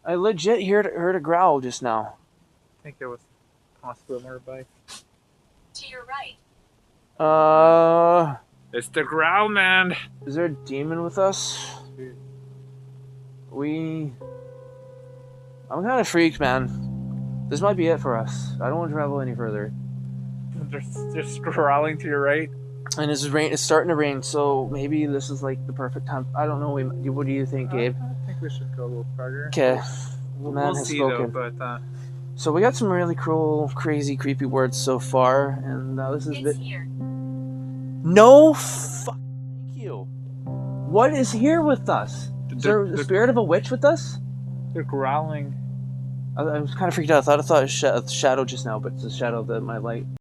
I legit heard a growl just now. I think it was possibly a motorbike. To your right. It's the growl, man. Is there a demon with us? I'm kind of freaked, man. This might be it for us. I don't want to travel any further. They're just growling to your right. And it's starting to rain, so maybe this is like the perfect time. I don't know. What do you think, Gabe? I think we should go a little farther. Okay. We'll see spoken. though, but So we got some really cool, crazy, creepy words so far, and this is It's here. No fuck. Thank you. What is here with us? Is there a spirit of a witch with us? they're growling. I was kind of freaked out. I thought it was a shadow just now, but it's a shadow that my light